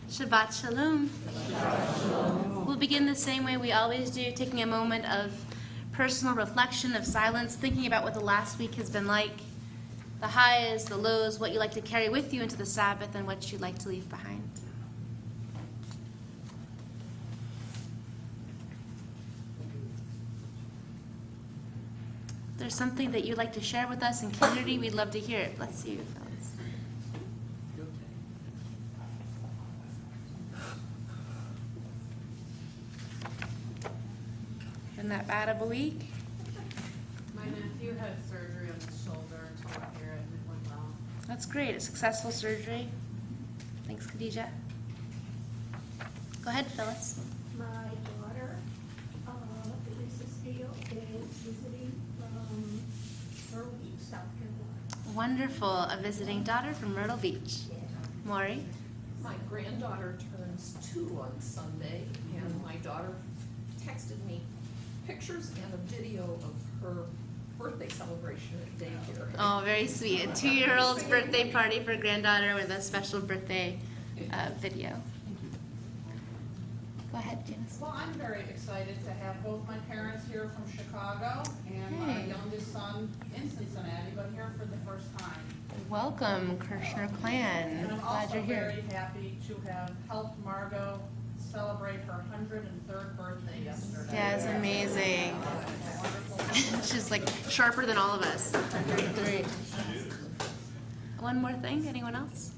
Shabbat Shalom. We'll begin the same way we always do, taking a moment of personal reflection, of silence, thinking about what the last week has been like, the highs, the lows, what you like to carry with you into the Sabbath, and what you'd like to leave behind. If there's something that you'd like to share with us in community, we'd love to hear it. Bless you, fellas. Been that bad of a week? My nephew had surgery on his shoulder and told me here and it went well. That's great. A successful surgery. Thanks, Khadijah. Go ahead, Phyllis. My daughter, Lisa Steele, is visiting from Myrtle Beach, South Carolina. Wonderful. A visiting daughter from Myrtle Beach. Maury? My granddaughter turns 2 on Sunday, and my daughter texted me pictures and a video of her birthday celebration at daycare. Oh, very sweet. A 2-year-old's birthday party for granddaughter with a special birthday video. Go ahead, Janice. Well, I'm very excited to have both my parents here from Chicago and my Hey. youngest son in Cincinnati, but here for the first time. Welcome, Kirshner Clan. And I'm Glad also you're here. very happy to have helped Margot celebrate her 103rd birthday yesterday. Yeah, it's amazing. Wonderful. She's like sharper than all of us. 103. One more thing. Anyone else?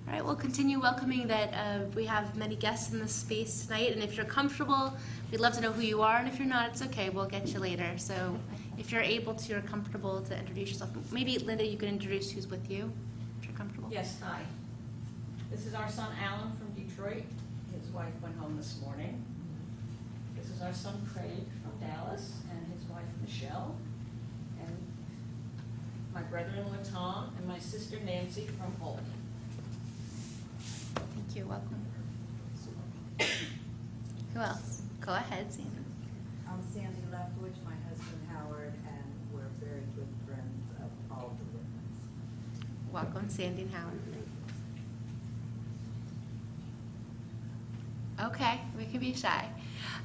All right, we'll continue welcoming that we have many guests in this space tonight, and if you're comfortable, we'd love to know who you are, and if you're not, it's okay, we'll get you later. So if you're able to, you're comfortable to introduce yourself. Maybe, Linda, you can introduce who's with you, if you're comfortable. Yes, hi. This is our son Alan from Detroit. His wife went home this morning. This is our son Craig from Dallas and his wife Michelle. And my brother-in-law Tom and my sister Nancy from Albany. Thank you, welcome. Who else? Go ahead, Sandy. I'm Sandy Leftwich, my husband Howard, and we're very good friends of all the witnesses. Welcome, Sandy and Howard. Okay, we can be shy.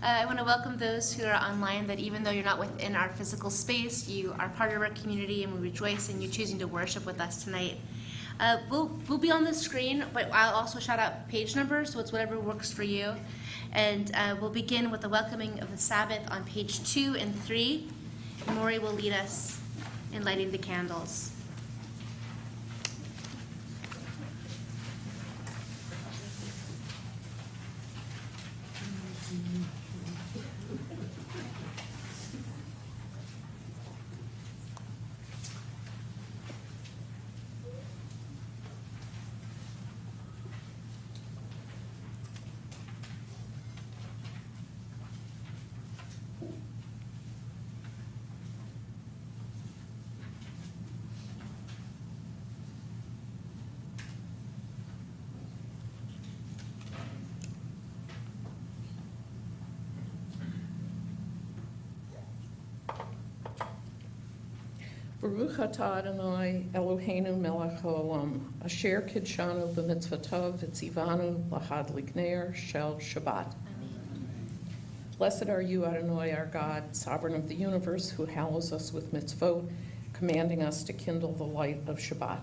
I want to welcome those who are online, that even though you're not within our physical space, you are part of our community, and we rejoice in you choosing to worship with us tonight. We'll be on the screen, but I'll also shout out page numbers, so it's whatever works for you. And we'll begin with the welcoming of the Sabbath on page 2 and 3. Maury will lead us in lighting the candles. Baruch atah Adonai Eloheinu melech haolam, asher kidshanu b'mitzvotov v'tzivanu lahad likner shel Shabbat. Blessed are you, Adonai, our God, sovereign of the universe, who hallows us with mitzvot, commanding us to kindle the light of Shabbat.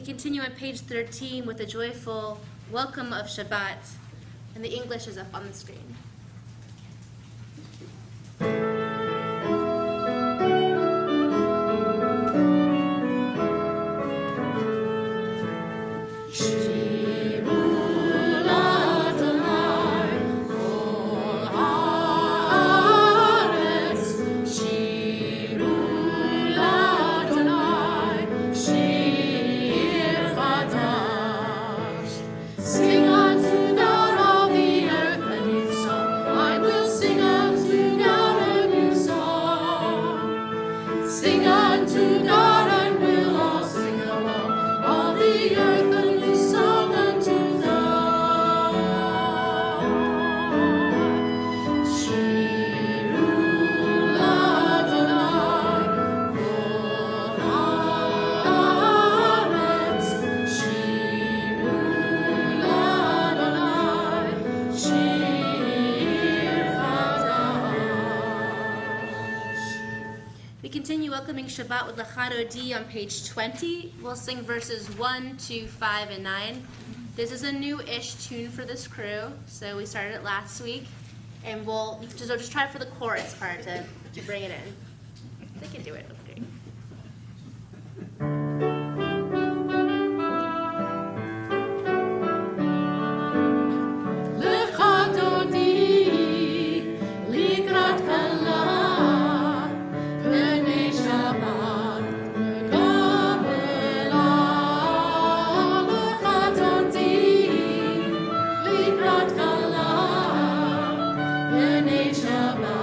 Continue on page 13 with a joyful welcome of Shabbat, and the English is up on the screen. Welcoming Shabbat with Lachad Odi on page 20. We'll sing verses 1, 2, 5, and 9. This is a new-ish tune for this crew, so we started it last week, and we'll just try for the chorus part to bring it in. They can do it. That's great. Shabbat,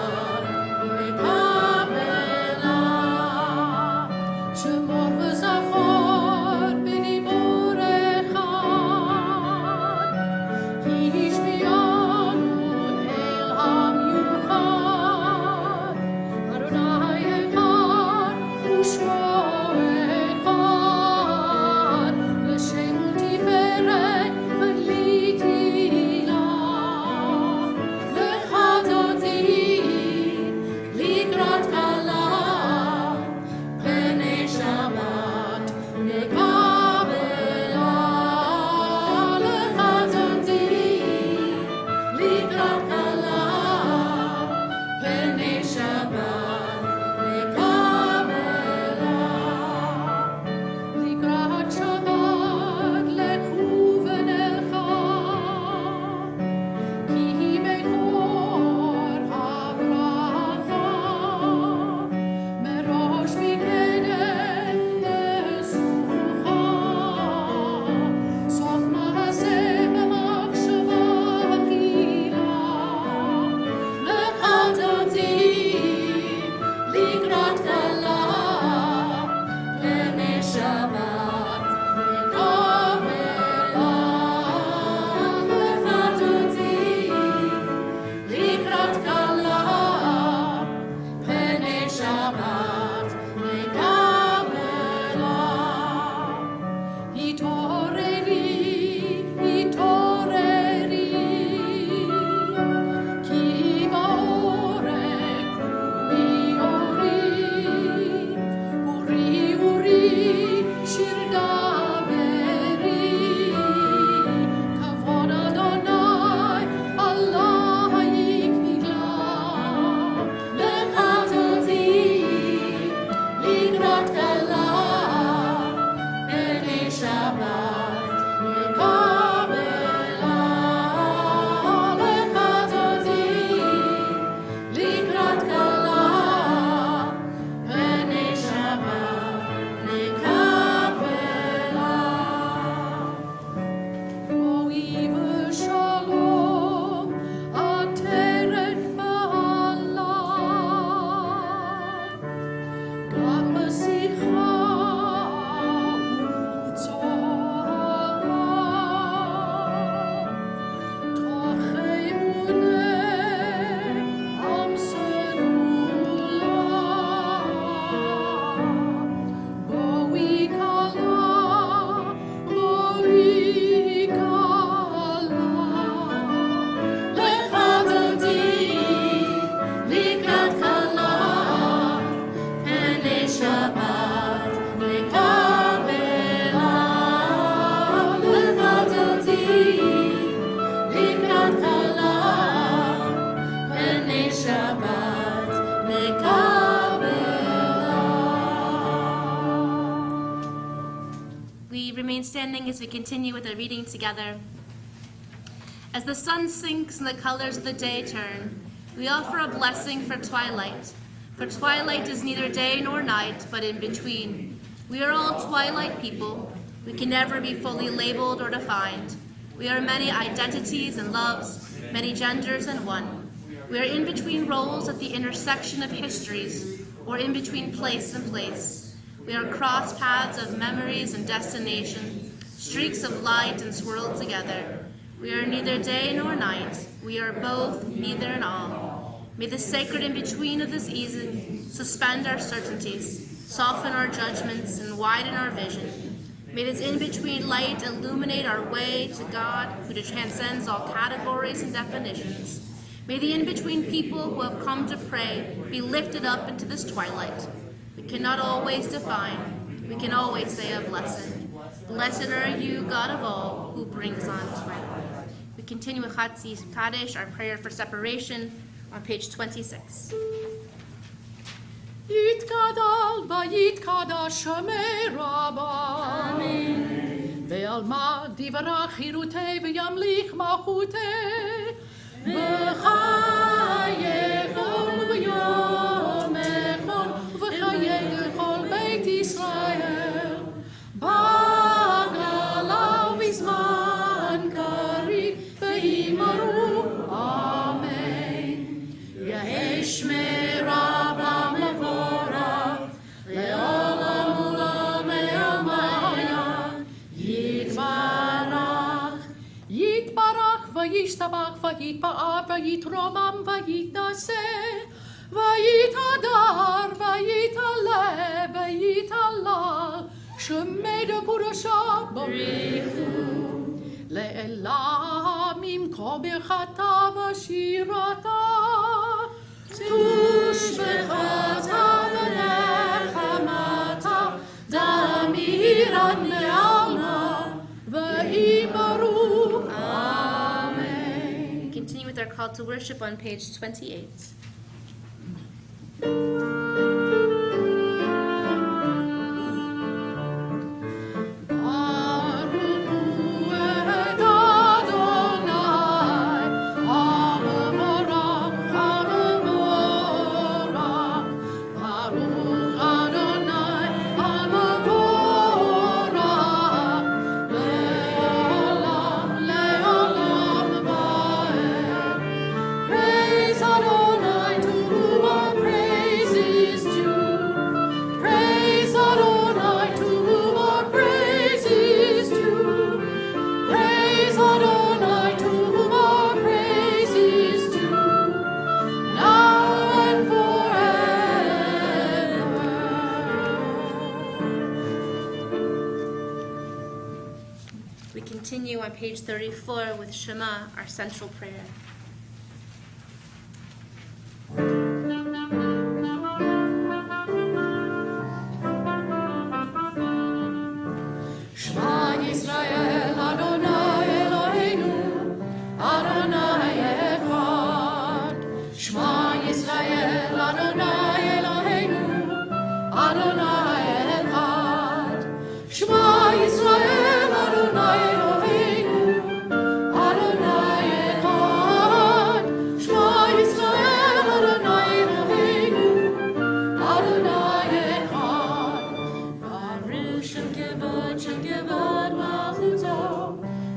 We remain standing as we continue with our reading together. As the sun sinks and the colors of the day turn, we offer a blessing for twilight. For twilight is neither day nor night, but in between. We are all twilight people. We can never be fully labeled or defined. We are many identities and loves, many genders and one. We are in between roles at the intersection of histories, or in between place and place. We are cross paths of memories and destination, streaks of light and swirled together. We are neither day nor night. We are both, neither and all. May the sacred in-between of this easing suspend our certainties, soften our judgments, and widen our vision. May this in-between light illuminate our way to God, who transcends all categories and definitions. May the in-between people who have come to pray be lifted up into this twilight. We cannot always define, we can always say a blessing. Blessed are you, God of all, who brings on twilight. We continue with Chatzi Kaddish, our prayer for separation, on page 26. יתגדל ויתקדש שמי רבה. Amen. ועלמא דברה חירותי וימליך מלכותי. בחייכם ויומכם וחיי כל בית ישראל. בגלה ובזמן קריב ואמרו אמן. יהי שמי רבה מבורך לעולם ולעולמי עלמיא. יתברך וישתבח ויתפאר ויתרומם ויתנשא ויתהדר ויתעלה ויתעלה שמי דקודשו בריחו לעילם עם כל ברכתה ושירתה תושבחתה ונחמתה דמירן לעלמא ואמרו We continue with our call to worship on page 28. We continue on page 34 with Shema, our central prayer. Shema Yisrael Adonai Eloheinu Adonai Echad. Shema Yisrael Adonai Eloheinu Adonai Echad. Shema Yisrael Adonai Eloheinu Adonai Echad. Shema Yisrael Adonai Eloheinu Adonai Echad. Baruch Shem Kevod Malchuto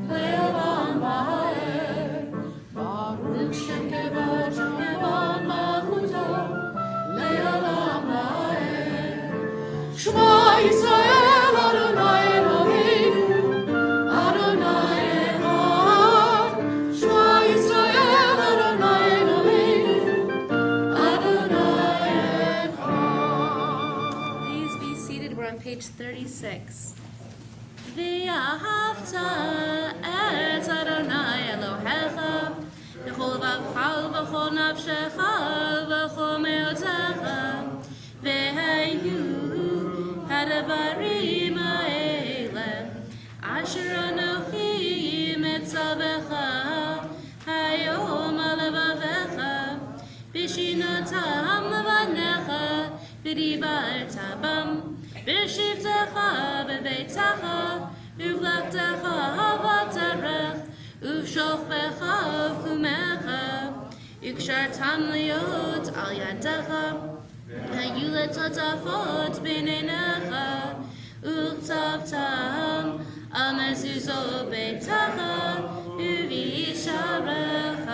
Le'olam Va'ed. Baruch Shem Kevod Malchuto Le'olam Va'ed. Shema Yisrael Adonai Eloheinu Adonai Echad. Shema Yisrael Adonai Eloheinu Adonai Echad. Please be seated. We're on page 36. V'ahavta et Adonai Elohecha v'chol vavcha v'chol nafshecha v'chol me'otecha v'heyu hadvarim ha'ele asher anochi mitzavecha hayom al levavecha b'shinatam v'nei ודיברת בם, בשבתך בביתך, ובלכתך ובדרך, ובשוכבך ובקומך, וקשרתם להיות על ידך, היו לטוטפות בין עיניך, וכתבתם על מזוזות ביתך, ובישעריך,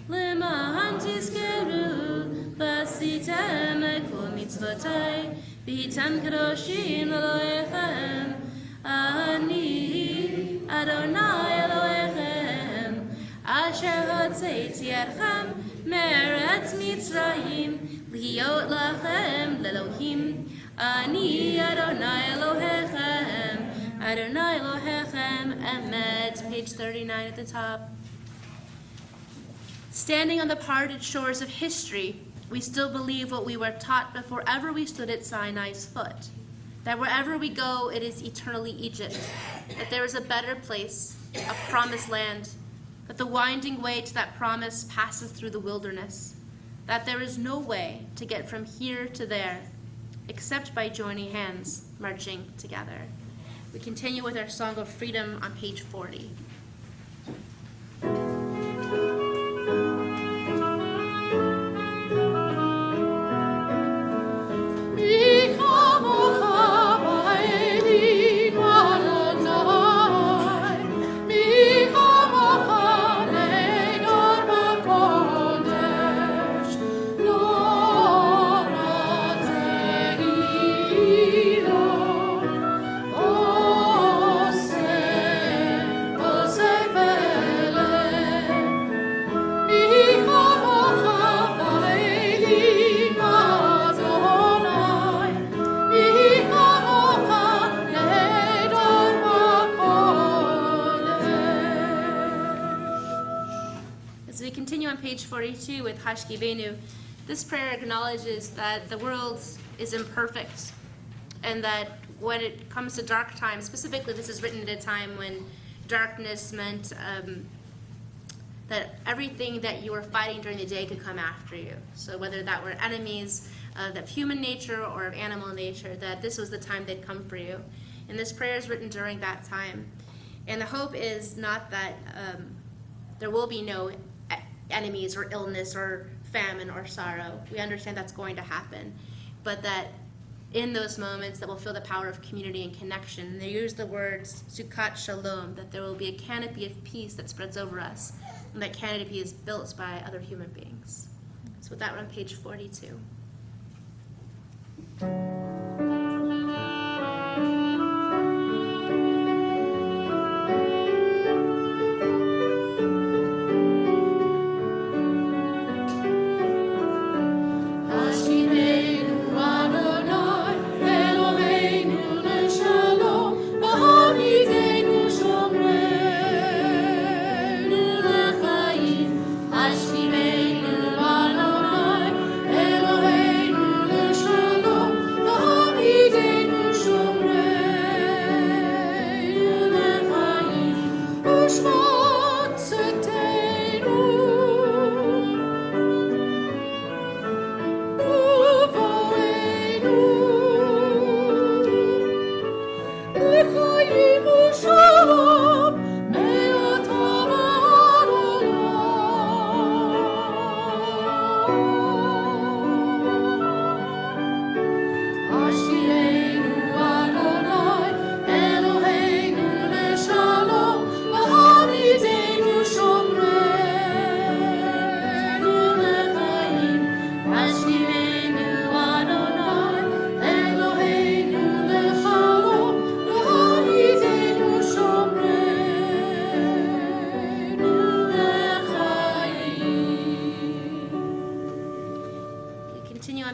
למען תזכרו, ועשיתם כל מצוותי, והייתם קדושים אלוהיכם, אני אדוני אלוהיכם, אשר הוצאתי אתכם מארץ מצרים, להיות לכם לאלוהים, אני אדוני אלוהיכם, Adonai Elohechem, Emet, page 39 at the top. Standing on the parted shores of history, we still believe what we were taught before ever we stood at Sinai's foot, that wherever we go, it is eternally Egypt, that there is a better place, a promised land, that the winding way to that promise passes through the wilderness, that there is no way to get from here to there, except by joining hands, marching together. We continue with our Song of Freedom on page 40. Page 42 with Hashkivenu, this prayer acknowledges that the world is imperfect and that when it comes to dark times, specifically this is written at a time when darkness meant that everything that you were fighting during the day could come after you. So whether that were enemies of human nature or of animal nature, that this was the time they'd come for you. And this prayer is written during that time. And the hope is not that there will be no enemies or illness or famine or sorrow. We understand that's going to happen, but that in those moments that we'll feel the power of community and connection. And they use the words Sukkot Shalom, that there will be a canopy of peace that spreads over us, and that canopy is built by other human beings. So with that, we're on page 42.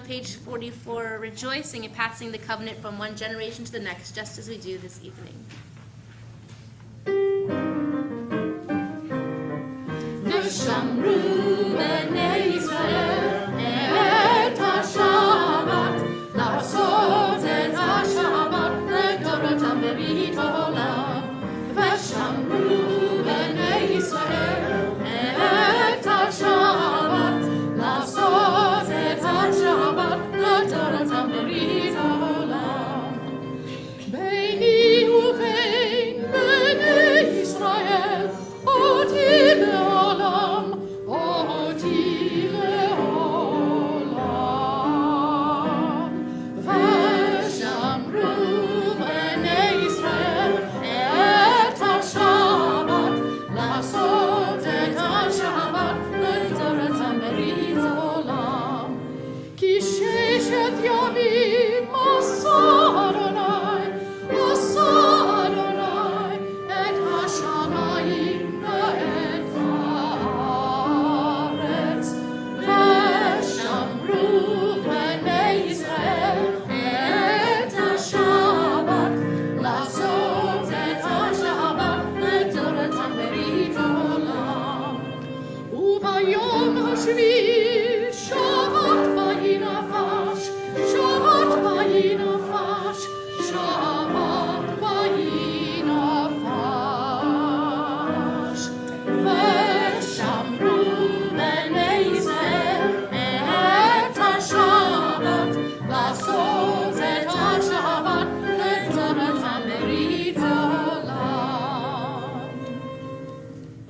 Page 44, rejoicing and passing the covenant from one generation to the next, just as we do this evening. V'shamru b'nei Yisrael et ha-Shabbat, la'asot et ha-Shabbat le'gdorotam b'rit ha'olam. V'shamru b'nei Yisrael et ha-Shabbat, la'asot et ha-Shabbat le'gdorotam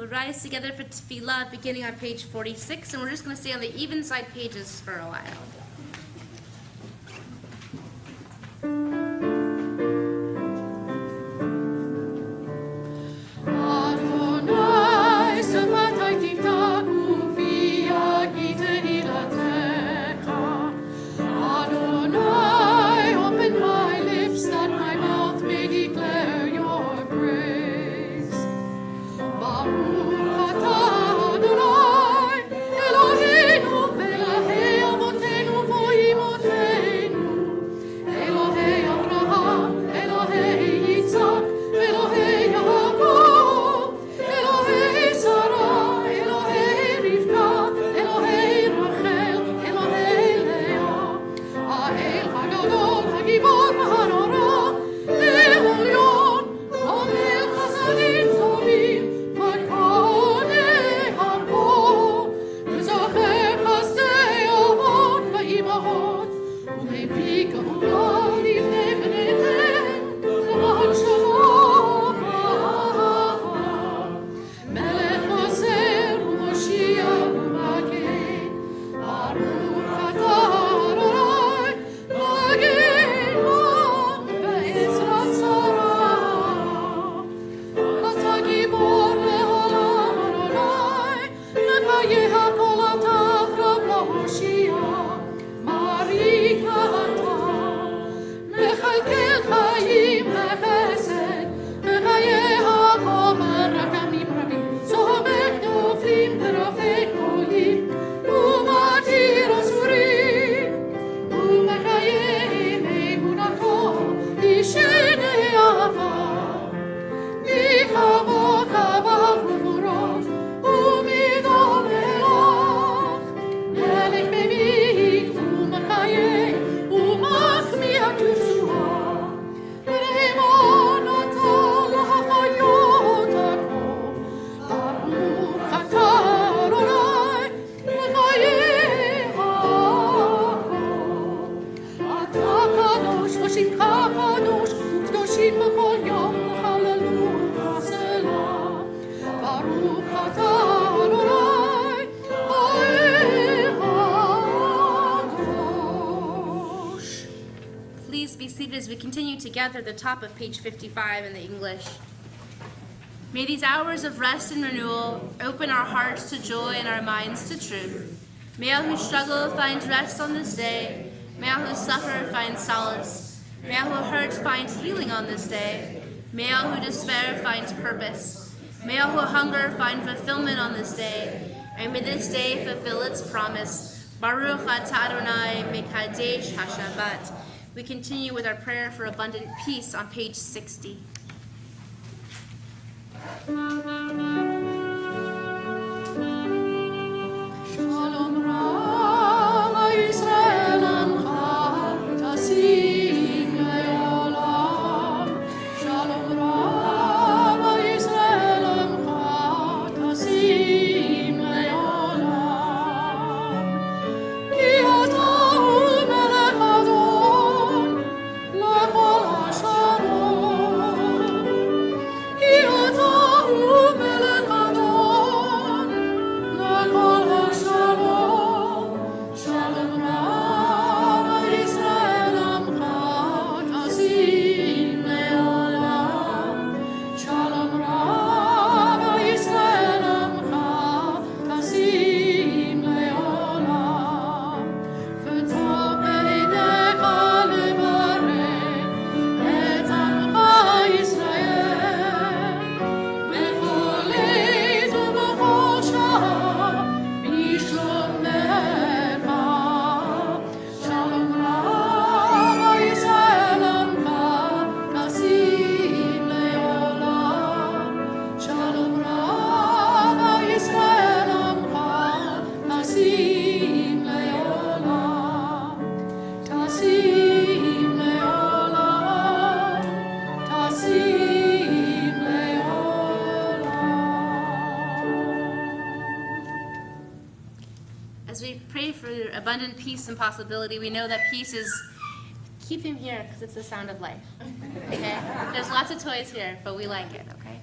Rise together for tefillah, beginning on page 46, and we're just going to stay on the even side pages for a while. As we continue together at the top of page 55 in the English. May these hours of rest and renewal open our hearts to joy and our minds to truth. May all who struggle find rest on this day. May all who suffer find solace. May all who hurt find healing on this day. May all who despair find purpose. May all who hunger find fulfillment on this day. And may this day fulfill its promise. Baruch atah Adonai mekadesh hashabbat. We continue with our prayer for abundant peace on page 60. Shalom Rama Yisrael Amcha Tasim Le'olam. Shalom Rama Yisrael Amcha Tasim Le'olam. Ki ata hu melech Adon lechol hasharon. Ki ata hu melech abundant peace and possibility. We know that peace is, keep him here because it's the sound of life. Okay? There's lots of toys here, but we like it, okay?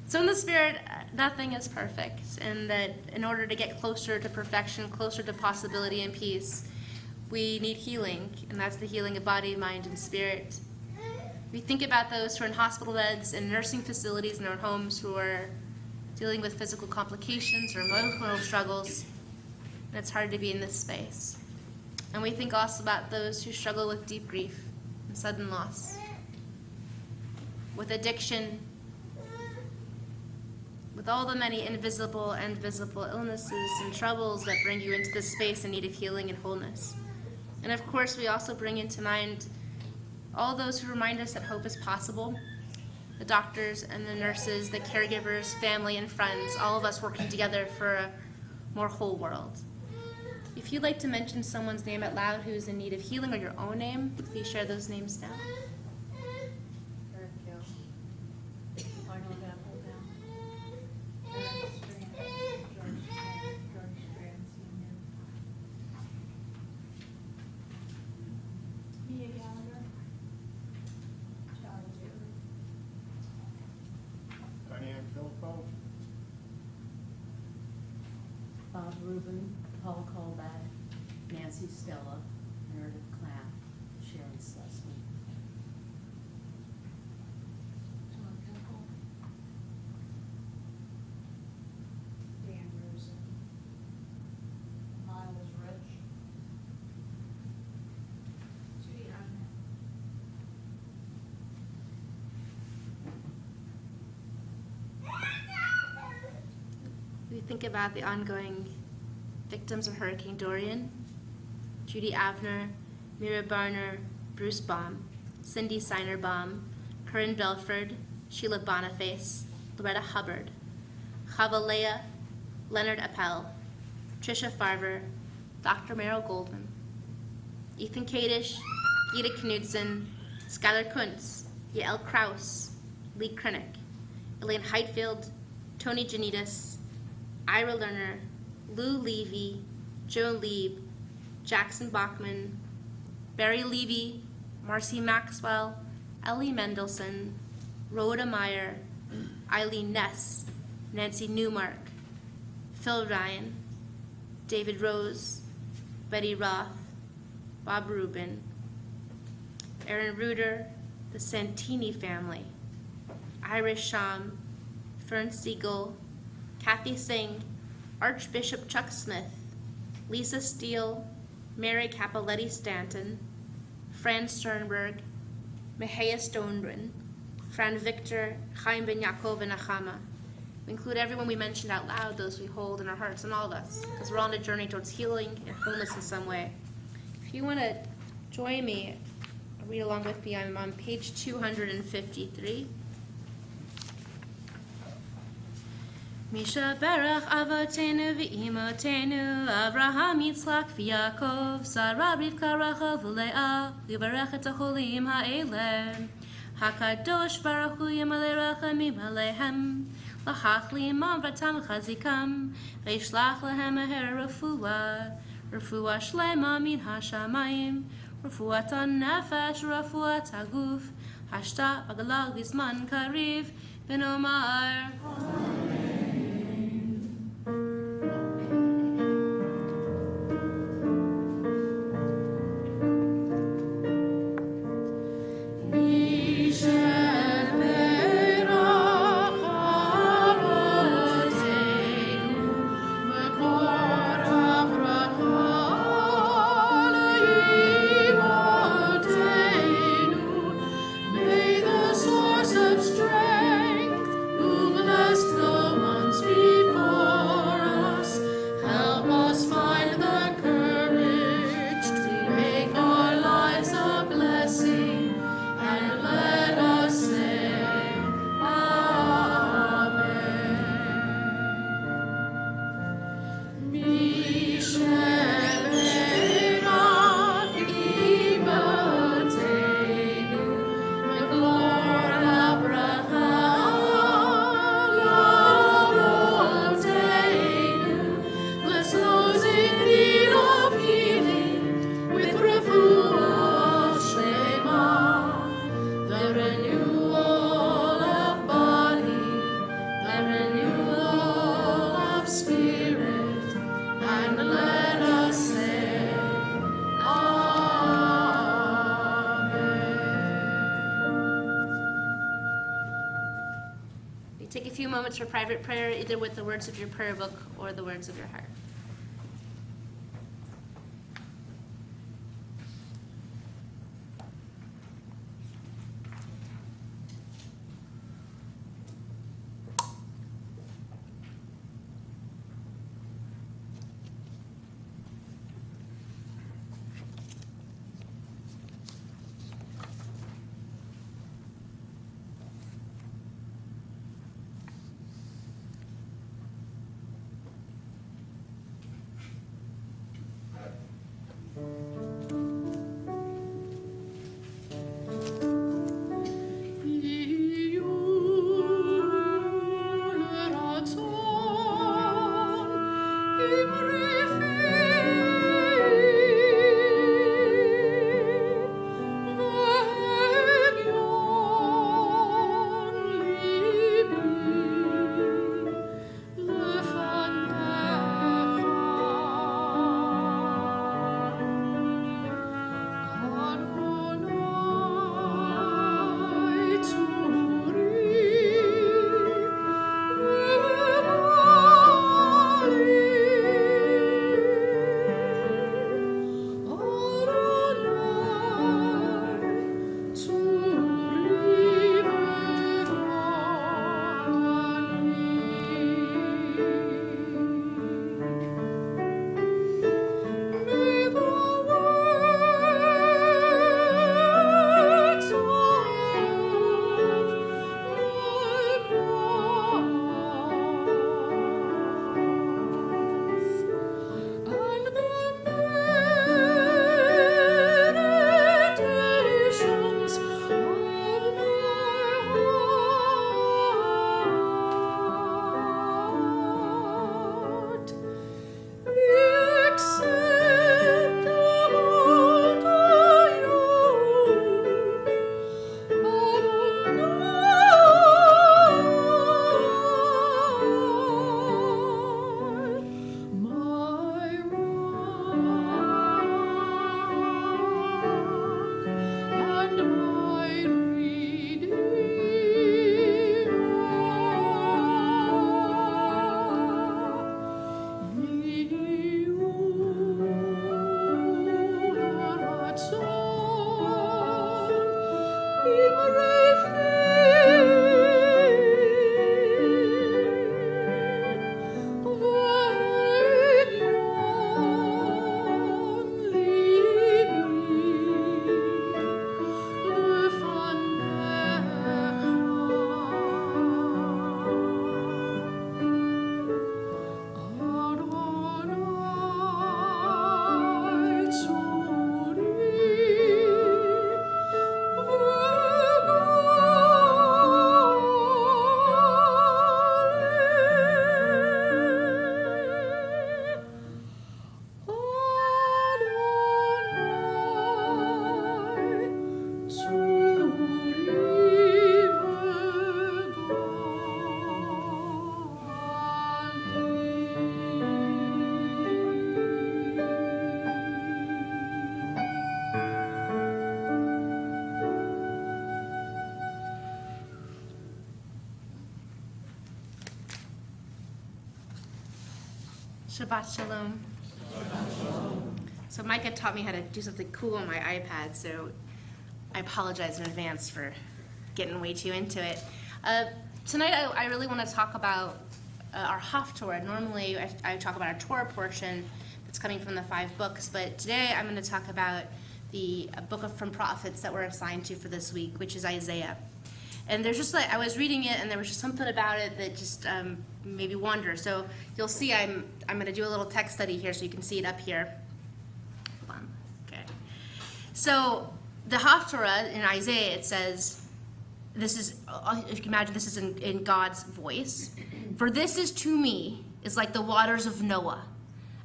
So in the Spirit, nothing is perfect, and that in order to get closer to perfection, closer to possibility and peace, we need healing, and that's the healing of body, mind, and spirit. We think about those who are in hospital beds and nursing facilities in their homes who are dealing with physical complications or emotional struggles, and it's hard to be in this space. And we think also about those who struggle with deep grief and sudden loss, with addiction, with all the many invisible and visible illnesses and troubles that bring you into this space in need of healing and wholeness. And of course, we also bring into mind all those who remind us that hope is possible, the doctors and the nurses, the caregivers, family and friends, all of us working together for a more whole world. If you'd like to mention someone's name out loud who's in need of healing or your own name, please share those names now. Bob Rubin, Paul Colback, Nancy Stella, Meredith Clapp, Sharon Slesman. Dan Rosen, Miles Rich, Judy Abner. We think about the ongoing victims of Hurricane Dorian, Judy Avner, Mira Barner, Bruce Baum, Cindy Seinerbaum, Corinne Belford, Sheila Boniface, Loretta Hubbard, Chava Leah, Leonard Appel, Tricia Farver, Dr. Meryl Goldman, Ethan Kadish, Gita Knudsen, Skylar Kuntz, Yael Kraus, Lee Krennick, Elaine Heitfield, Tony Janitas, Ira Lerner, Lou Levy, Joe Lieb, Jackson Bachman, Barry Levy, Marcy Maxwell, Ellie Mendelson, Rhoda Meyer, Eileen Ness, Nancy Newmark, Phil Ryan, David Rose, Betty Roth, Bob Rubin, Aaron Reuter, the Santini family, Iris Sham, Fern Siegel, Kathy Singh, Archbishop Chuck Smith, Lisa Steele, Mary Capoletti Stanton, Fran Sternberg, Mihaya Stonebrun, Fran Victor, Chaim Ben Yaakov, and Achama. We include everyone we mentioned out loud, those we hold in our hearts, and all of us, because we're on a journey towards healing and wholeness in some way. If you want to join me, read along with me, I'm on page 253. Misha Berach Avotenu v'Imotenu Avraham Yitzchak v'Yaakov Sarah Rivka Rachel v'Leah Yivarech et hacholim ha'eleh Hakadosh Baruch Hu Yimalei Rachamim Alehem Lachach li'imam v'tam chazikam V'yishlach lehem meher Refuah shlema min hashamayim Refuat ha'nefesh Refuat ha'guf Hashta v'galag v'zman kariv V'nomar May the source of strength who blessed the few moments for private prayer, either with the words of your prayer book or the words of your heart. Shabbat Shalom. So Micah taught me how to do something cool on my iPad, so I apologize in advance for getting way too into it. Tonight I really want to talk about our Haftorah. Normally I talk about our Torah portion that's coming from the 5 books, but today I'm going to talk about the book from prophets that we're assigned to for this week, which is Isaiah. And there's just I was reading it, and there was just something about it that just made me wonder. So you'll see I'm going to do a little text study here so you can see it up here. Hold on. Okay. So the Haftorah in Isaiah, it says, this is, if you can imagine, this is in God's voice. For this is to me, is like the waters of Noah.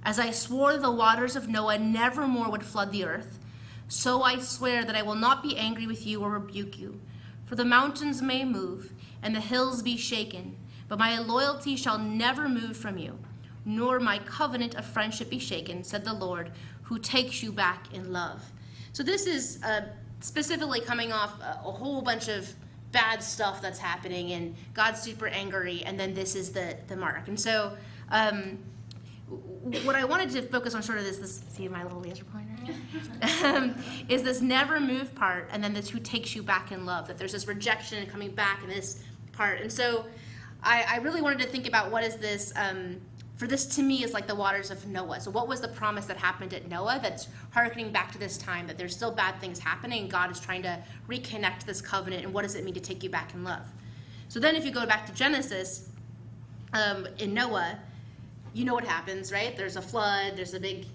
As I swore the waters of Noah never more would flood the earth, so I swear that I will not be angry with you or rebuke you. For the mountains may move, and the hills be shaken, but my loyalty shall never move from you, nor my covenant of friendship be shaken, said the Lord, who takes you back in love. So this is specifically coming off a whole bunch of bad stuff that's happening, and God's super angry, and then this is the mark. And so what I wanted to focus on sort of this see my little laser pointer, is this never move part, and then this who takes you back in love, that there's this rejection and coming back in this part. And so I really wanted to think about what is this, for this to me is like the waters of Noah. So what was the promise that happened at Noah that's hearkening back to this time, that there's still bad things happening, and God is trying to reconnect this covenant, and what does it mean to take you back in love? So then if you go back to Genesis, in Noah, you know what happens, right? There's a flood, there's a big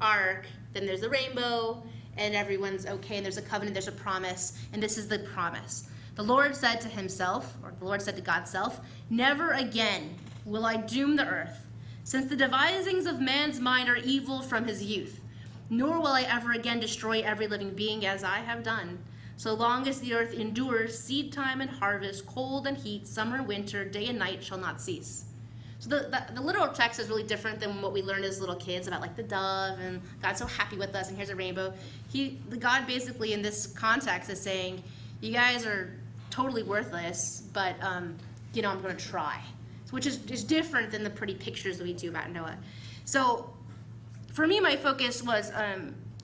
ark, then there's the rainbow, and everyone's okay, and there's a covenant, there's a promise, and this is the promise. The Lord said to himself, or the Lord said to God's self, "Never again will I doom the earth, since the devisings of man's mind are evil from his youth, nor will I ever again destroy every living being as I have done. So long as the earth endures, seed time and harvest, cold and heat, summer and winter, day and night shall not cease." So the literal text is really different than what we learned as little kids about like the dove and God's so happy with us and here's a rainbow. The God basically in this context is saying, you guys are totally worthless, but I'm going to try. Which is different than the pretty pictures that we do about Noah. So for me, my focus was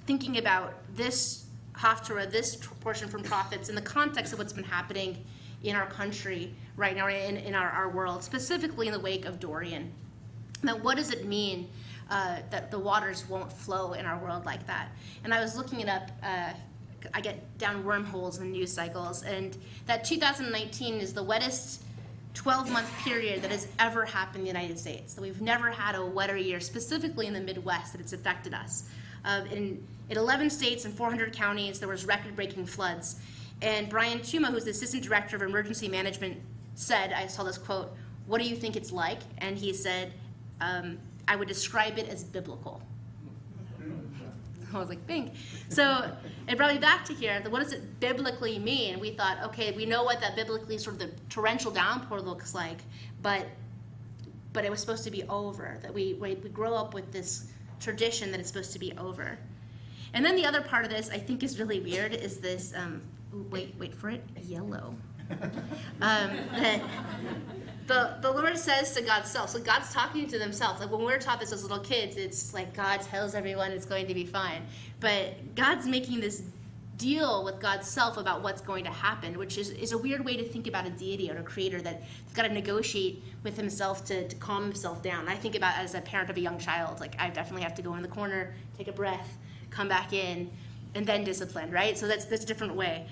thinking about this Haftarah, this portion from prophets, in the context of what's been happening in our country right now, in our world, specifically in the wake of Dorian. Now, what does it mean that the waters won't flow in our world like that? And I was looking it up. I get down wormholes in news cycles, and that 2019 is the wettest 12-month period that has ever happened in the United States. So we've never had a wetter year, specifically in the Midwest, that it's affected us. In 11 states and 400 counties, there was record-breaking floods. And Brian Tuma, who's the Assistant Director of Emergency Management, said, I saw this quote, "What do you think it's like?" And he said, "I would describe it as biblical." I was like, think. So it brought me back to here. What does it biblically mean? We thought, okay, we know what that biblically sort of the torrential downpour looks like, but it was supposed to be over. That we grow up with this tradition that it's supposed to be over. And then the other part of this I think is really weird is this. Wait for it. Yellow. That the Lord says to God's self. So God's talking to themselves. Like when we're taught this as little kids, it's like God tells everyone it's going to be fine. But God's making this deal with God's self about what's going to happen, which is a weird way to think about a deity or a creator that's got to negotiate with himself to calm himself down. I think about as a parent of a young child, like I definitely have to go in the corner, take a breath, come back in, and then discipline, right? So that's a different way.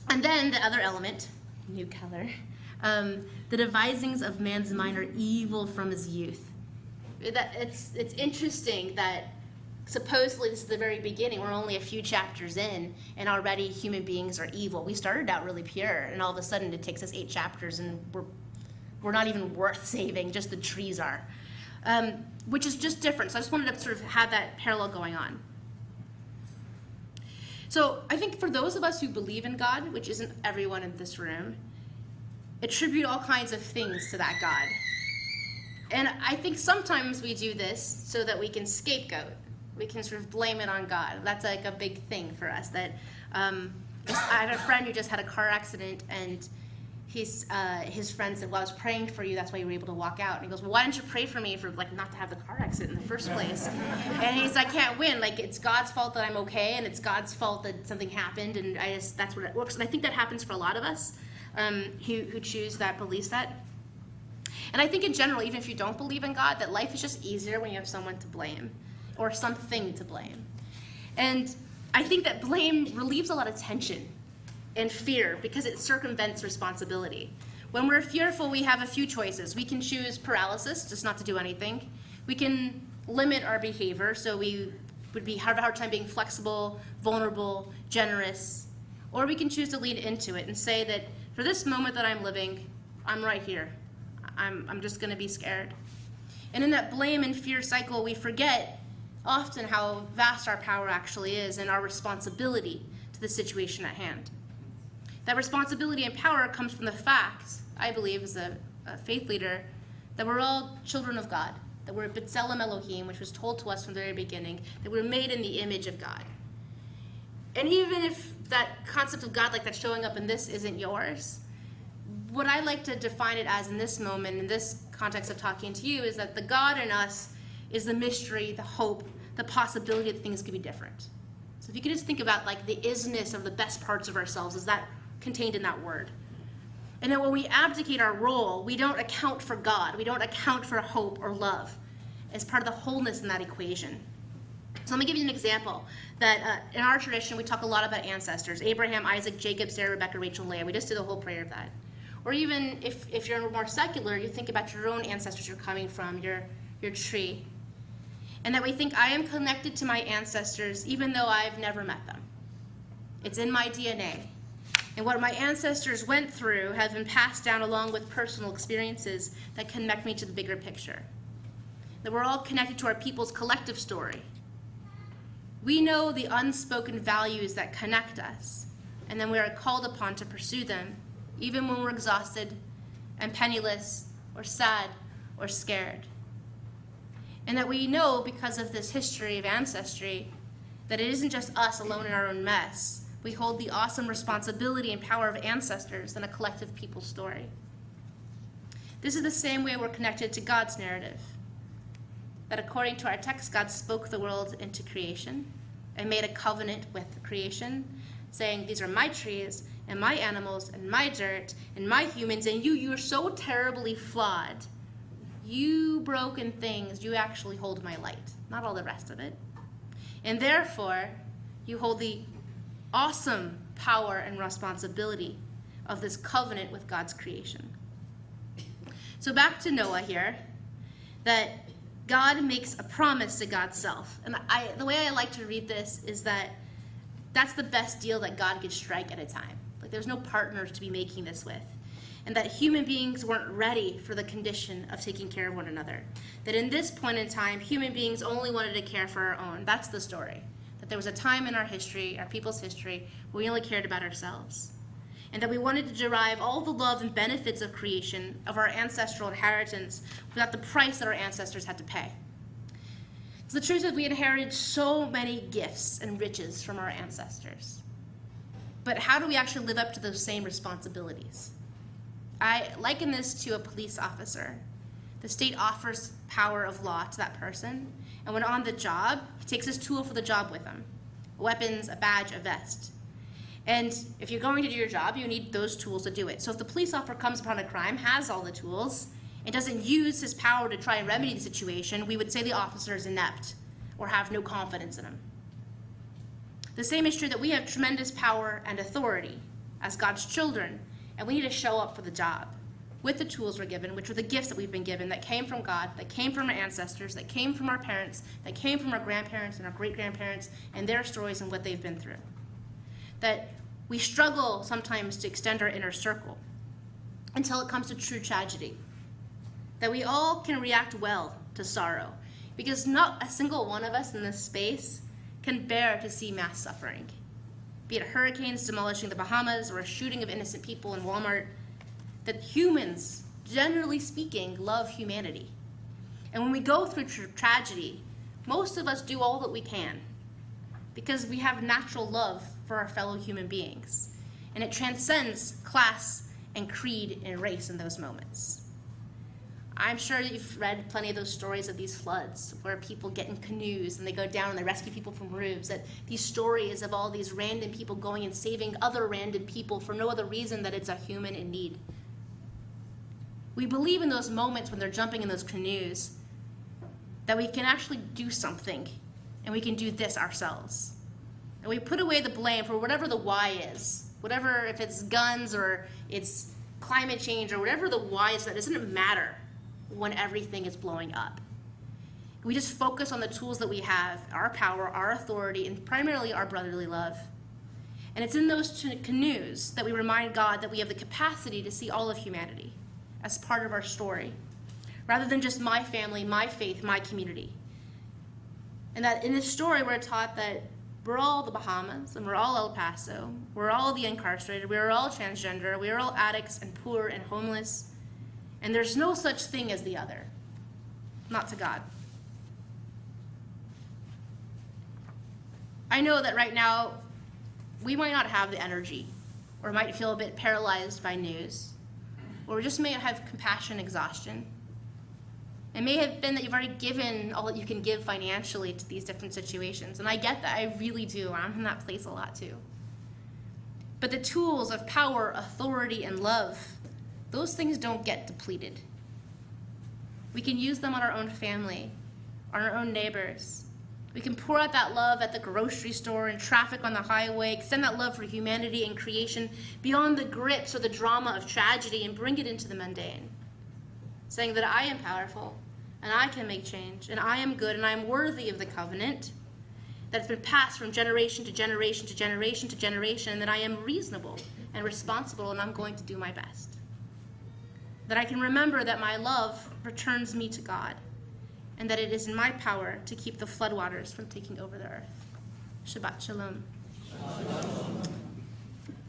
And then the other element, new color, the devisings of man's mind are evil from his youth. It's interesting that supposedly this is the very beginning. We're only a few chapters in, and already human beings are evil. We started out really pure, and all of a sudden it takes us 8 chapters, and we're not even worth saving. Just the trees are, which is just different. So I just wanted to sort of have that parallel going on. So I think for those of us who believe in God, which isn't everyone in this room, attribute all kinds of things to that God. And I think sometimes we do this so that we can scapegoat. We can sort of blame it on God. That's like a big thing for us. That I had a friend who just had a car accident, and his friend said, "Well, I was praying for you. That's why you were able to walk out." And he goes, "Well, why didn't you pray for me for like not to have the car accident in the first place?" And he's like, "I can't win. Like it's God's fault that I'm okay, and it's God's fault that something happened, and that's what it works." And I think that happens for a lot of us who choose that belief set. And I think in general, even if you don't believe in God, that life is just easier when you have someone to blame or something to blame. And I think that blame relieves a lot of tension and fear because it circumvents responsibility. When we're fearful, we have a few choices. We can choose paralysis, just not to do anything. We can limit our behavior, so we would have a hard time being flexible, vulnerable, generous. Or we can choose to lean into it and say that for this moment that I'm living, I'm right here. I'm just going to be scared. And in that blame and fear cycle, we forget often how vast our power actually is and our responsibility to the situation at hand. That responsibility and power comes from the fact, I believe, as a faith leader, that we're all children of God, that we're B'Tselem Elohim, which was told to us from the very beginning, that we're made in the image of God. And even if that concept of God like that's showing up in this isn't yours, what I like to define it as in this moment, in this context of talking to you, is that the God in us is the mystery, the hope, the possibility that things could be different. So if you could just think about like the isness of the best parts of ourselves, is that contained in that word? And then when we abdicate our role, we don't account for God. We don't account for hope or love as part of the wholeness in that equation. So let me give you an example that in our tradition, we talk a lot about ancestors: Abraham, Isaac, Jacob, Sarah, Rebecca, Rachel, and Leah. We just did a whole prayer of that. Or even if you're more secular, you think about your own ancestors you're coming from, your tree. And that we think, I am connected to my ancestors even though I've never met them. It's in my DNA. And what my ancestors went through has been passed down along with personal experiences that connect me to the bigger picture. That we're all connected to our people's collective story. We know the unspoken values that connect us, and then we are called upon to pursue them, even when we're exhausted and penniless or sad or scared. And that we know, because of this history of ancestry, that it isn't just us alone in our own mess. We hold the awesome responsibility and power of ancestors and a collective people's story. This is the same way we're connected to God's narrative. That according to our text, God spoke the world into creation and made a covenant with creation, saying, these are my trees and my animals and my dirt and my humans, and you're so terribly flawed. You broken things, you actually hold my light, not all the rest of it. And therefore, you hold the awesome power and responsibility of this covenant with God's creation. So back to Noah here, that God makes a promise to God's self. And the way I like to read this is that that's the best deal that God could strike at a time. Like there's no partners to be making this with. And that human beings weren't ready for the condition of taking care of one another. That in this point in time, human beings only wanted to care for our own. That's the story. That there was a time in our history, our people's history, where we only cared about ourselves. And that we wanted to derive all the love and benefits of creation, of our ancestral inheritance, without the price that our ancestors had to pay. So the truth is we inherited so many gifts and riches from our ancestors. But how do we actually live up to those same responsibilities? I liken this to a police officer. The state offers power of law to that person, and when on the job, he takes his tool for the job with him: weapons, a badge, a vest. And if you're going to do your job, you need those tools to do it. So if the police officer comes upon a crime, has all the tools, and doesn't use his power to try and remedy the situation, we would say the officer is inept or have no confidence in him. The same is true that we have tremendous power and authority as God's children, and we need to show up for the job with the tools we're given, which are the gifts that we've been given, that came from God, that came from our ancestors, that came from our parents, that came from our grandparents and our great-grandparents and their stories and what they've been through. That we struggle sometimes to extend our inner circle until it comes to true tragedy. That we all can react well to sorrow, because not a single one of us in this space can bear to see mass suffering. Be it hurricanes demolishing the Bahamas or a shooting of innocent people in Walmart, that humans, generally speaking, love humanity. And when we go through tragedy, most of us do all that we can because we have natural love for our fellow human beings. And it transcends class and creed and race in those moments. I'm sure you've read plenty of those stories of these floods where people get in canoes and they go down and they rescue people from roofs. That these stories of all these random people going and saving other random people for no other reason than it's a human in need. We believe in those moments when they're jumping in those canoes that we can actually do something, and we can do this ourselves. And we put away the blame for whatever the why is, whatever, if it's guns or it's climate change or whatever the why is, that doesn't matter when everything is blowing up. We just focus on the tools that we have, our power, our authority, and primarily our brotherly love. And it's in those canoes that we remind God that we have the capacity to see all of humanity as part of our story, rather than just my family, my faith, my community. And that in this story, we're taught that we're all the Bahamas, and we're all El Paso, we're all the incarcerated, we're all transgender, we're all addicts and poor and homeless, and there's no such thing as the other, not to God. I know that right now, we might not have the energy, or might feel a bit paralyzed by news, or we just may have compassion exhaustion. It may have been that you've already given all that you can give financially to these different situations, and I get that, I really do. I'm in that place a lot too. But the tools of power, authority, and love, those things don't get depleted. We can use them on our own family, on our own neighbors. We can pour out that love at the grocery store and traffic on the highway, extend that love for humanity and creation beyond the grips or the drama of tragedy and bring it into the mundane, saying that I am powerful and I can make change and I am good and I am worthy of the covenant that's been passed from generation to generation to generation to generation, and that I am reasonable and responsible and I'm going to do my best. That I can remember that my love returns me to God, and that it is in my power to keep the floodwaters from taking over the earth. Shabbat Shalom.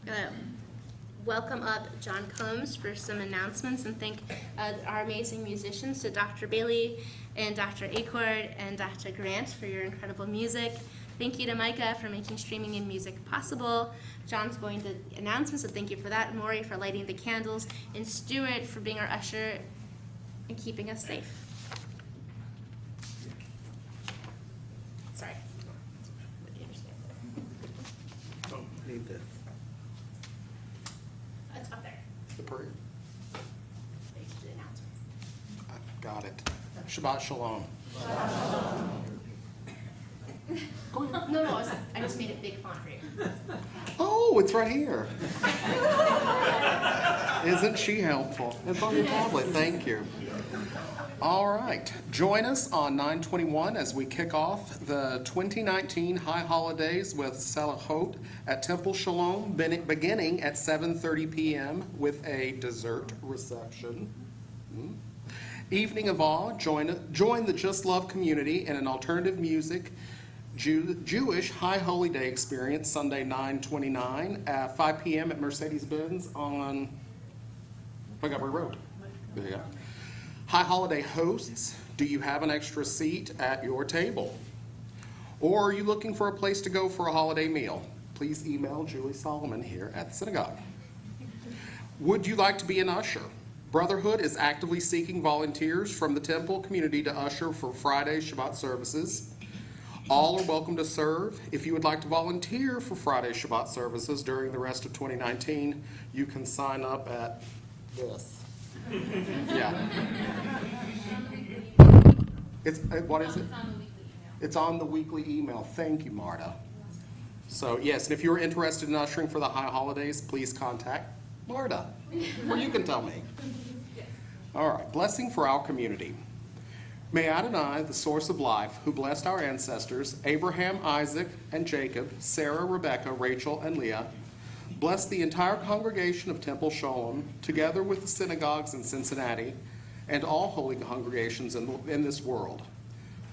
Gonna welcome up John Combs for some announcements, and thank our amazing musicians, to Dr. Bailey and Dr. Acord and Dr. Grant for your incredible music. Thank you to Micah for making streaming and music possible. John's going to announcements, so thank you for that. Maury for lighting the candles, and Stuart for being our usher and keeping us safe. Sorry. Oh, need this. It's up there. The prayer. Thanks to the announcements. I got it. Shabbat Shalom. No, I just made it big font for you. Oh, it's right here. Isn't she helpful? It's on your tablet. Thank you. All right. Join us on 9/21 as we kick off the 2019 High Holidays with Selachot at Temple Shalom, beginning at 7:30 p.m. with a dessert reception. Evening of Awe, join the Just Love community in an alternative music Jewish High Holy Day experience Sunday 9/29 at 5 p.m. at Mercedes-Benz on Montgomery Road. There you go. High Holiday hosts, do you have an extra seat at your table? Or are you looking for a place to go for a holiday meal? Please email Julie Solomon here at the synagogue. Would you like to be an usher? Brotherhood is actively seeking volunteers from the temple community to usher for Friday Shabbat services. All are welcome to serve. If you would like to volunteer for Friday Shabbat services during the rest of 2019, you can sign up at this. Yeah. What is it? It's on the weekly email. Thank you, Marta. So yes, and if you're interested in ushering for the high holidays, please contact Marta, or you can tell me. All right, blessing for our community. May Adonai, the source of life, who blessed our ancestors, Abraham, Isaac, and Jacob, Sarah, Rebekah, Rachel, and Leah, bless the entire congregation of Temple Shalom, together with the synagogues in Cincinnati, and all holy congregations in this world.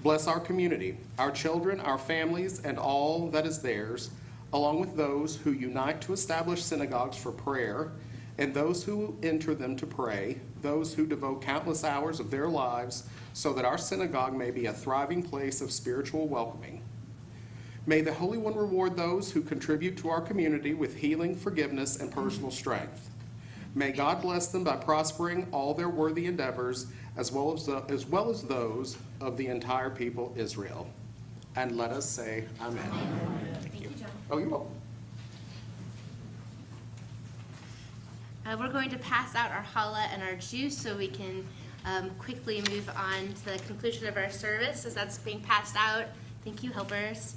Bless our community, our children, our families, and all that is theirs, along with those who unite to establish synagogues for prayer, and those who enter them to pray, those who devote countless hours of their lives so that our synagogue may be a thriving place of spiritual welcoming. May the Holy One reward those who contribute to our community with healing, forgiveness, and personal strength. May God bless them by prospering all their worthy endeavors, as well as those of the entire people Israel. And let us say Amen. Thank you, John. Oh, you're welcome. We're going to pass out our challah and our juice so we can quickly move on to the conclusion of our service as that's being passed out. Thank you, helpers.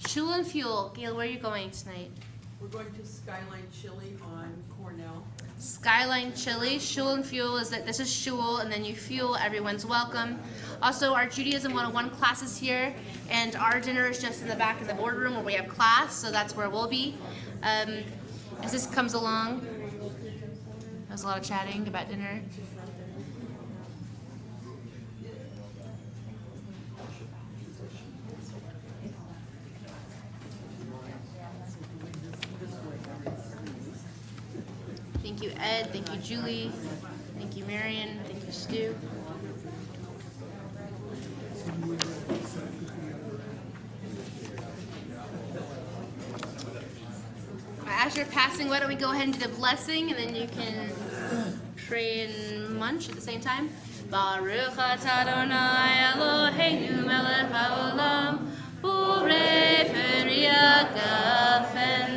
Shul and Fuel. Gail, where are you going tonight? We're going to Skyline Chili on Cornell. Skyline Chili. Shul and Fuel is that this is shul, and then you fuel. Everyone's welcome. Also, our Judaism 101 class is here, and our dinner is just in the back of the boardroom where we have class, so that's where we'll be. As this comes along, there's a lot of chatting about dinner. Thank you, Ed. Thank you, Julie. Thank you, Marion. Thank you, Stu. as you're passing, why don't we go ahead and do the blessing, and then you can pray and munch at the same time. Baruch atah Adonai Eloheinu melech haolam, borei peri hagafen.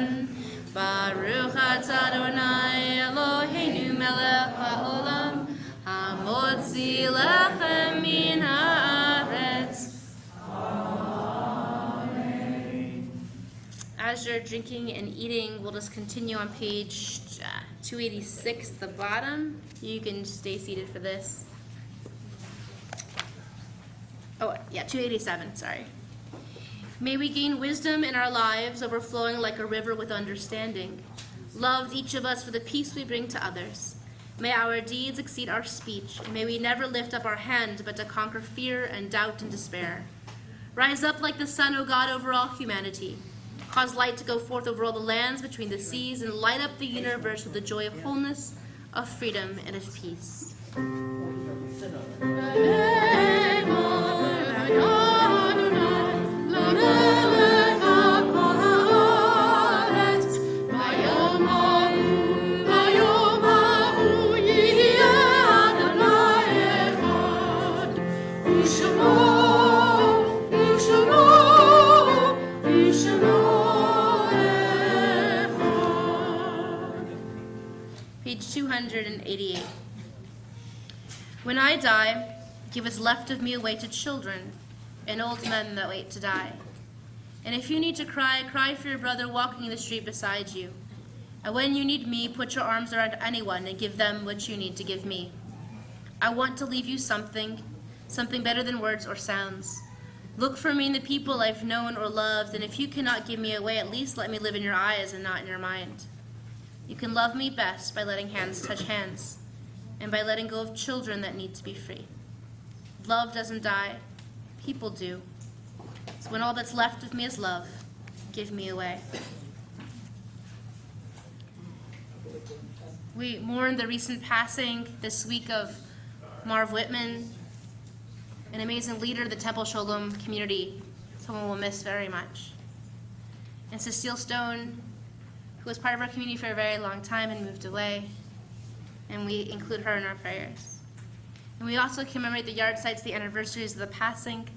Baruch atah Adonai Eloheinu melech haolam, hamotzi lechem min haaretz. As you're drinking and eating, we'll just continue on page 286 at the bottom. You can stay seated for this. Oh, yeah, 287, sorry. May we gain wisdom in our lives, overflowing like a river with understanding. Love each of us for the peace we bring to others. May our deeds exceed our speech, and may we never lift up our hand but to conquer fear and doubt and despair. Rise up like the sun, O God, over all humanity. Cause light to go forth over all the lands between the seas, and light up the universe with the joy of wholeness, of freedom, and of peace. Page 288. When I die, give what's left of me away to children and old men that wait to die. And if you need to cry, cry for your brother walking in the street beside you. And when you need me, put your arms around anyone and give them what you need to give me. I want to leave you something better than words or sounds. Look for me in the people I've known or loved, and if you cannot give me away, at least let me live in your eyes and not in your mind. You can love me best by letting hands touch hands, and by letting go of children that need to be free. Love doesn't die, people do. So when all that's left of me is love, give me away. We mourn the recent passing this week of Marv Whitman, an amazing leader of the Temple Shalom community, someone we'll miss very much. And Cecile Stone, who was part of our community for a very long time and moved away, and we include her in our prayers. And we also commemorate the yard sites, the anniversaries of the passing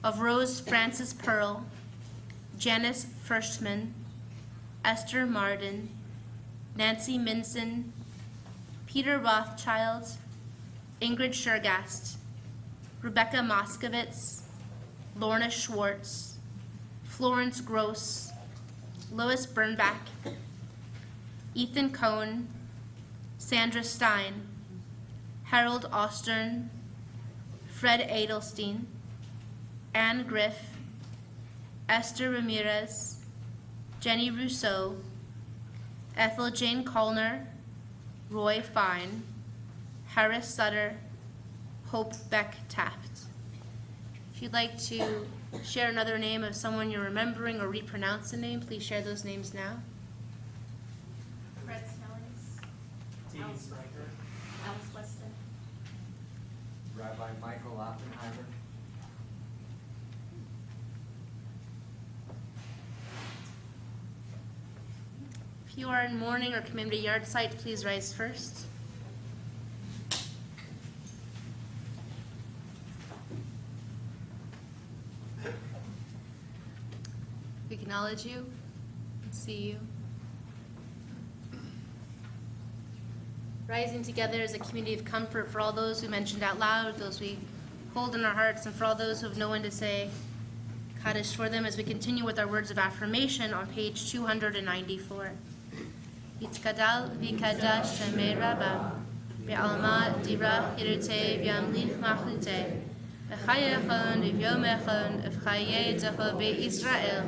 of Rose Frances Pearl, Janice Firstman, Esther Marden, Nancy Minson, Peter Rothschild, Ingrid Shergast, Rebecca Moskowitz, Lorna Schwartz, Florence Gross, Lois Bernbach, Ethan Cohn, Sandra Stein, Harold Ostern, Fred Adelstein, Anne Griff, Esther Ramirez, Jenny Rousseau, Ethel Jane Collner, Roy Fine, Harris Sutter, Hope Beck Taft. If you'd like to share another name of someone you're remembering or repronounce a name, please share those names now. Fred Snellings. T.D. Stryker. Alice Weston. Rabbi Michael Oppenheimer. If you are in mourning or community yard site, please rise first. We acknowledge you and see you. Rising together as a community of comfort for all those we mentioned out loud, those we hold in our hearts, and for all those who have no one to say Kaddish for them, as we continue with our words of affirmation on page 294. Yitkadal v'kadash shemei rabba, v'alma dira hirute v'yamlich machlute, v'chayechon v'yomechon v'chaye techo be'Yisrael,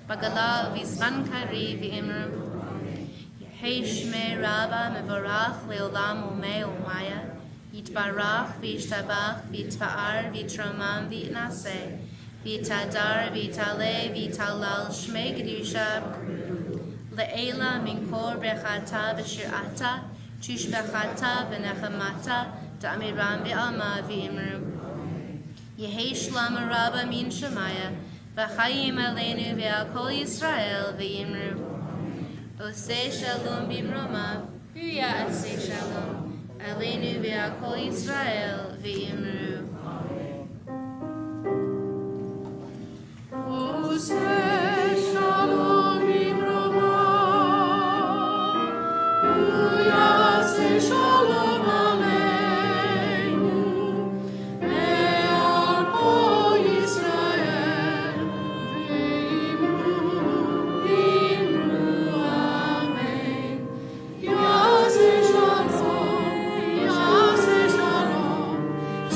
b'gala v'zman kari v'imrim, Yehei shmei rabba mevorach le'olam umei umaya, yitbarach v'yishtabach v'yitfa'ar v'yitromam v'yitnaseh, v'yitadar v'yitaleh v'yitalal shmei kedusha, Le'ela minkor brechata v'shirata, tushbechata v'nechamata, da'amiram v'alma v'imru. Yehei shlam rabba min shemaya, v'chayim aleinu v'al kol Yisrael v'imru. Oseh shalom bimroma, hu ya'aseh shalom, aleinu ve'al kol Yisrael ve'imru. Oseh shalom bimroma, hu ya'aseh shalom aleinu, ve'al kol Yisrael ve'imru, amen. Ya'aseh shalom,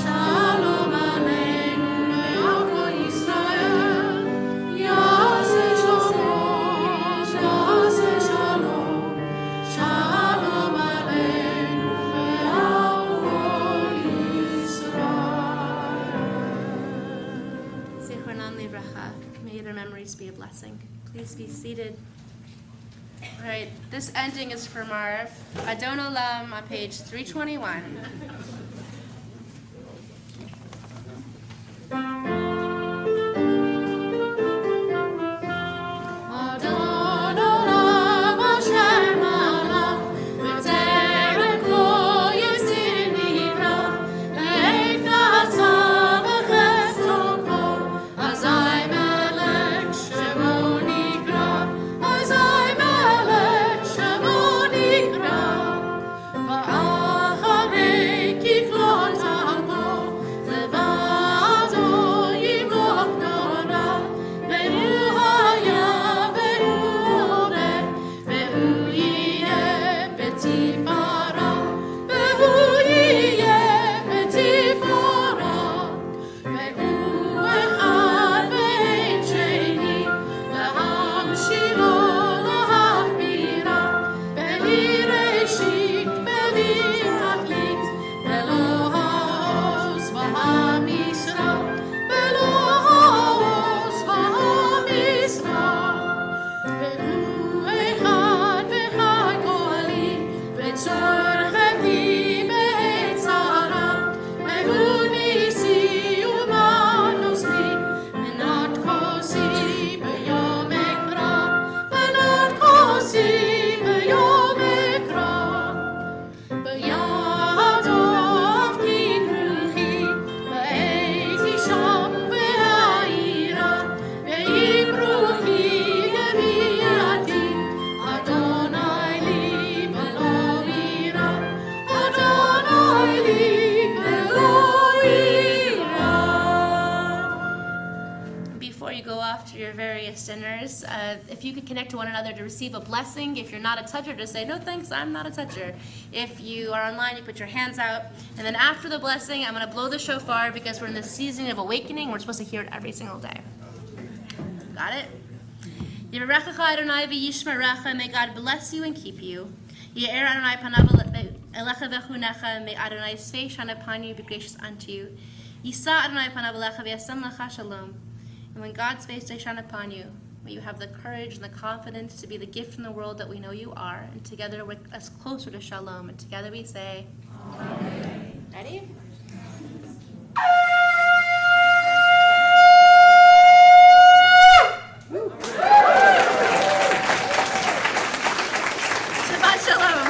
shalom aleinu ve'al kol Yisrael. Ya'aseh shalom, shalom aleinu ve'al kol Yisrael. Zichronan livracha. May their memories be a blessing. Please be seated. All right, this ending is from our Adon Olam on page 321. Adon olam asher malach, b'terem kol yisir nivra, le'et na'asa b'chesronko, azai melech shemo nikra, azai melech shemo nikra, va'acharei kiflot ha'ko, levado yimloch nora, ve'hu haya ve'hu odeh, ve'hu yiyeh betifara, ve'hu yiyeh betifara, ve'hu echad ve'en sheni, להמשילו להחמירה, בלי ראשית בלי תכלית, ולא העוז והמשרה, ולא העוז והמשרה. והוא אחד וחי גואלי, וצור חבלי בעת צרה, והוא ניסי ומנוס לי, מנת כוסי ביום אקרא, מנת כוסי ביום אקרא. בידו אבקין רוחי, והייתי שם והעירה, ואם רוחי יביאתי, אדוני לי ולא יירא, אדוני לי ולא יירא. Before you go off to your various dinners, if you could connect to one another to receive a blessing. If you're not a toucher, just say, no thanks, I'm not a toucher. If you are online, you put your hands out. And then after the blessing, I'm going to blow the shofar because we're in the season of awakening. We're supposed to hear it every single day. Got it? Yivarechecha Adonai v'yishmerecha. May God bless you and keep you. Ye'er Adonai panav elecha v'chunecha. May Adonai's face shine upon you, be gracious unto you. Yisa Adonai panav elecha v'yasem lecha shalom. And when God's face does shine upon you, may you have the courage and the confidence to be the gift in the world that we know you are. And together we're us closer to shalom. And together we say, Amen. Ready? Shabbat shalom.